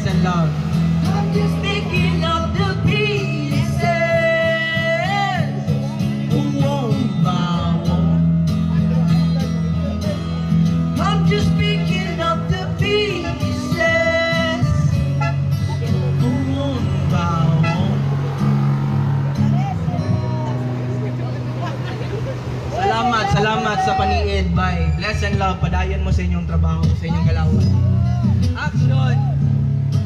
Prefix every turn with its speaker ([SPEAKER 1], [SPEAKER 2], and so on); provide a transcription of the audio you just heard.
[SPEAKER 1] and love.
[SPEAKER 2] I'm just picking up the pieces. I'm just picking up the pieces.
[SPEAKER 1] Salamat sa paniid. Bye. Bless and love. Padayon mo sa inyong trabaho, sa inyong galawan. Action!